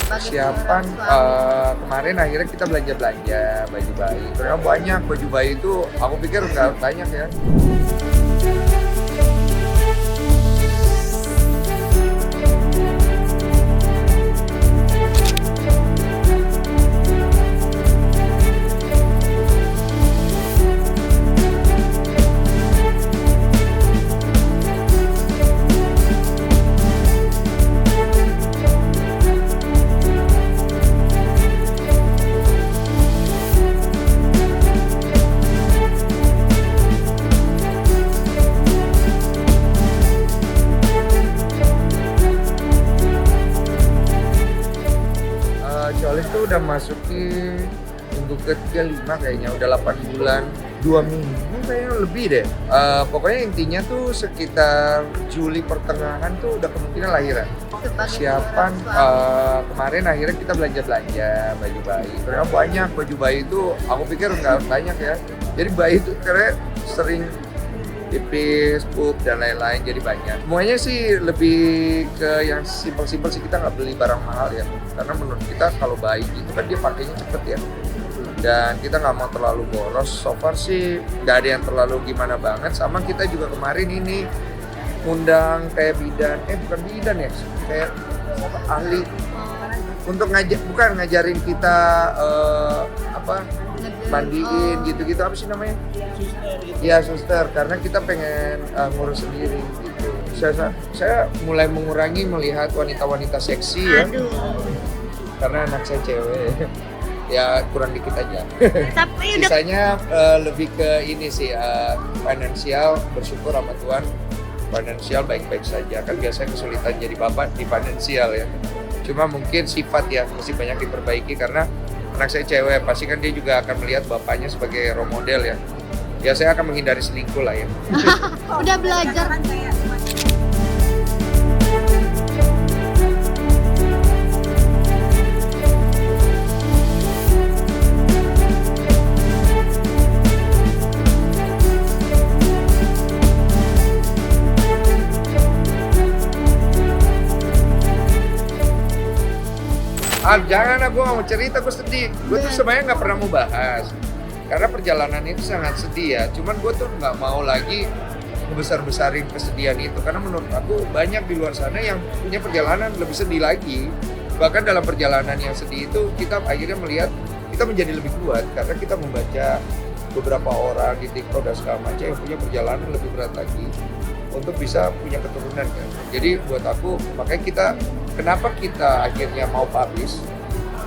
persiapan kemarin akhirnya kita belanja baju bayi. Ternyata banyak baju bayi itu, aku pikir nggak banyak ya. Soalnya itu udah masuki minggu ke-5 kayaknya, udah 8 bulan, 2 minggu kayaknya lebih deh. Pokoknya intinya tuh sekitar Juli pertengahan tuh udah kemungkinan lahiran. Persiapan kemarin akhirnya kita belanja baju bayi. Ternyata banyak baju bayi itu, aku pikir nggak banyak ya. Jadi bayi itu karena sering pipis, pup, dan lain-lain, jadi banyak. Semuanya sih lebih ke yang simpel-simpel sih, kita nggak beli barang mahal ya. Karena menurut kita kalau bayi itu kan dia pakainya cepet ya. Dan kita nggak mau terlalu boros. So far sih nggak ada yang terlalu gimana banget. Sama kita juga kemarin ini undang kayak bidan, bukan bidan ya, kayak ahli untuk ngajarin kita mandiin gitu-gitu, apa sih namanya? Iya, suster, karena kita pengen ngurus sendiri gitu. Saya mulai mengurangi melihat wanita-wanita seksi ya. Karena anak saya cewek. Ya kurang dikit aja. Tapi Sisanya lebih ke ini sih, finansial, bersyukur sama Tuhan. Finansial baik-baik saja. Kan biasanya kesulitan jadi bapak di finansial ya. Cuma mungkin sifat ya masih banyak diperbaiki karena anak saya cewek, pasti kan dia juga akan melihat bapaknya sebagai role model ya. Ya saya akan menghindari selingkuh lah ya. udah belajar Jangan lah, gue gak mau cerita, gue sedih. Gue tuh sebenarnya gak pernah mau bahas karena perjalanan itu sangat sedih ya. Cuman gue tuh gak mau lagi ngebesar-besarin kesedihan itu karena menurut aku banyak di luar sana yang punya perjalanan lebih sedih lagi. Bahkan dalam perjalanan yang sedih itu kita akhirnya melihat kita menjadi lebih kuat karena kita membaca beberapa orang di TikTok dan segala macam yang punya perjalanan lebih berat lagi untuk bisa punya keturunan kan. Jadi buat aku makanya kenapa kita akhirnya mau publish,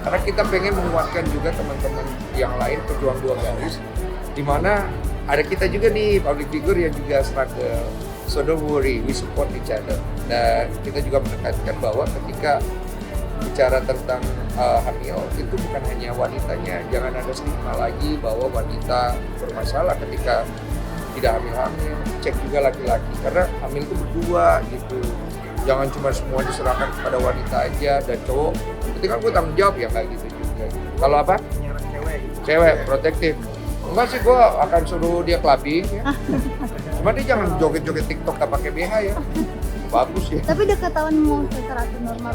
karena kita pengen menguatkan juga teman-teman yang lain berjuang dua garis, dimana ada kita juga nih public figure yang juga struggle. So don't worry, we support each other. Dan kita juga menekankan bahwa ketika bicara tentang hamil itu bukan hanya wanitanya, jangan ada stigma lagi bahwa wanita bermasalah ketika tidak hamil-hamil, cek juga laki-laki karena hamil itu berdua gitu. Jangan cuma semua diserahkan kepada wanita aja dan cowok. Ketika gue tanggung jawab ya kayak gitu juga. Kalau apa? Cewek protektif. Enggak sih, gue akan suruh dia clubbing ya. Cuma dia jangan joget-joget TikTok tak pakai BH ya. Bagus ya. tapi udah ketahuan mau secara normal.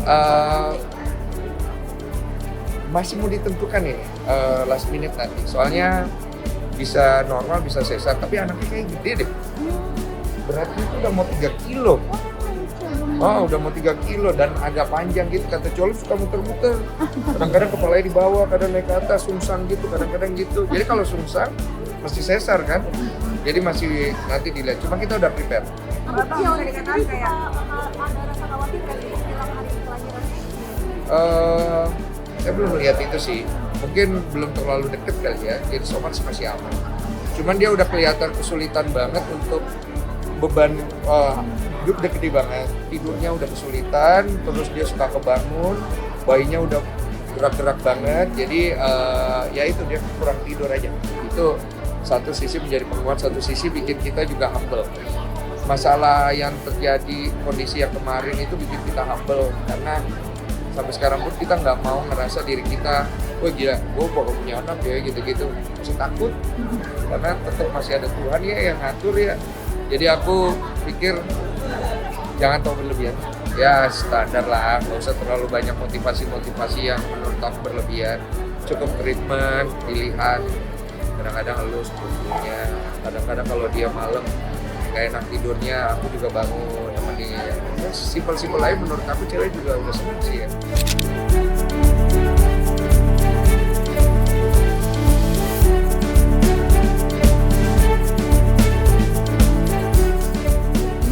Masih mau ditentukan ya last minute nanti. Soalnya bisa normal, bisa sesar, tapi anaknya kayak gede deh. Beratnya itu udah mau 3 kilo. Oh, udah mau 3 kilo dan agak panjang gitu. Kata Coli suka muter-muter. Kadang-kadang kepalanya di bawah, kadang naik ke atas, sungsang gitu, kadang-kadang gitu. Jadi kalau sungsang, mesti sesar kan. Jadi masih nanti dilihat. Cuma kita udah prepare. Bapak bisa dikatakan kayak ada rasa khawatir kan di dalam hari kelahiran? Saya belum melihat itu sih. Mungkin belum terlalu deket kali ya. Jadi so much masih aman. Cuman dia udah kelihatan kesulitan banget untuk beban udah gede banget, tidurnya udah kesulitan, terus dia suka kebangun, bayinya udah gerak-gerak banget, jadi ya itu dia kurang tidur aja. Itu satu sisi menjadi penguat, satu sisi bikin kita juga humble. Masalah yang terjadi kondisi yang kemarin itu bikin kita humble karena sampai sekarang pun kita nggak mau ngerasa diri kita, wah gila, gue bakal punya anak ya gitu-gitu, masih takut karena tetap masih ada Tuhan ya yang ngatur ya. Jadi aku pikir jangan tahu berlebihan. Ya standar lah, nggak usah terlalu banyak motivasi yang menurut aku berlebihan. Cukup treatment, dilihat. Kadang-kadang halus tubuhnya, kadang-kadang kalau dia malam gak enak tidurnya, aku juga bangun nemenin. Ya, simpel-simpel aja menurut aku cewek juga udah seneng sih ya.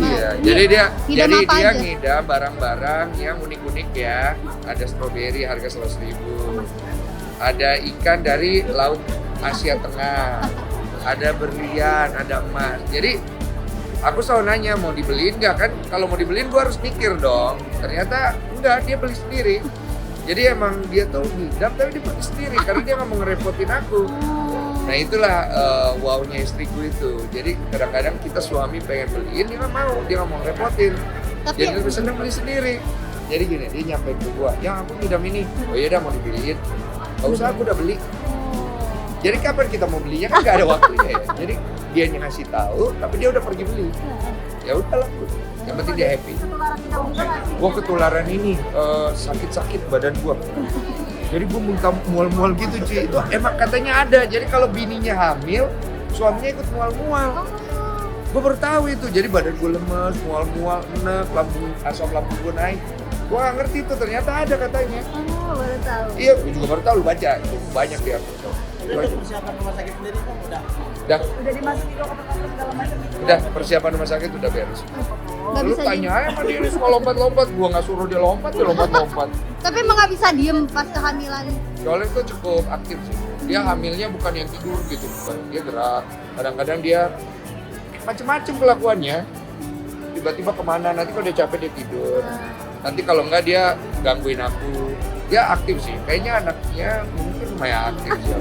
Iya, jadi ngidam apa aja? ngidam barang-barang yang unik-unik ya. Ada stroberi harga 100.000. Ada ikan dari laut Asia Tengah. Ada berlian, ada emas. Jadi aku selalu nanya mau dibeliin nggak kan? Kalau mau dibeliin gua harus mikir dong. Ternyata enggak, dia beli sendiri. Jadi emang dia tuh ngidam tapi dia pergi sendiri karena dia nggak mau ngerepotin aku. Nah itulah wownya istriku itu. Jadi kadang-kadang kita suami pengen beliin dia nggak mau ngerepotin. Tapi Jadi lebih seneng beli sendiri. Jadi gini, dia nyampe ke gua, yang aku ngidam ini. Oh iya dah mau dibeliin. Gak usah, aku udah beli. Jadi kapan kita mau belinya kan gak ada waktunya ya. Jadi dia ngasih tahu, tapi dia udah pergi beli. Ya udahlah, yang penting dia happy. Ketularan kita juga nggak sih? Gua ketularan ini sakit-sakit badan gua. Jadi gua muntah mual-mual gitu cuy. Itu emang katanya ada. Jadi kalau bininya hamil, suaminya ikut mual-mual. Gua baru tahu itu. Jadi badan gua lemes, mual-mual, enek, asam lambung gua naik. Gua nggak ngerti itu, ternyata ada katanya. Oh, baru tahu. Iya, gua juga baru tahu, lu baca. Itu banyak di artikel. Udah persiapan rumah sakit sendiri kok udah. Udah, Udah dimasukin ke tempat segala macam gitu. udah persiapan rumah sakit udah beres. Nggak Lu bisa tanya aja sama dia suka lompat-lompat, gua nggak suruh dia lompat, dia lompat-lompat. Tapi emang nggak bisa diem pas kehamilan. Soalnya itu cukup aktif sih. Dia hamilnya bukan yang tidur gitu, bukan. Dia gerak. Kadang-kadang dia macem-macem kelakuannya. Tiba-tiba kemana, nanti kalau dia capek dia tidur. Nanti kalau enggak dia gangguin aku. Dia aktif sih. Kayaknya anaknya mungkin lumayan aktif sih.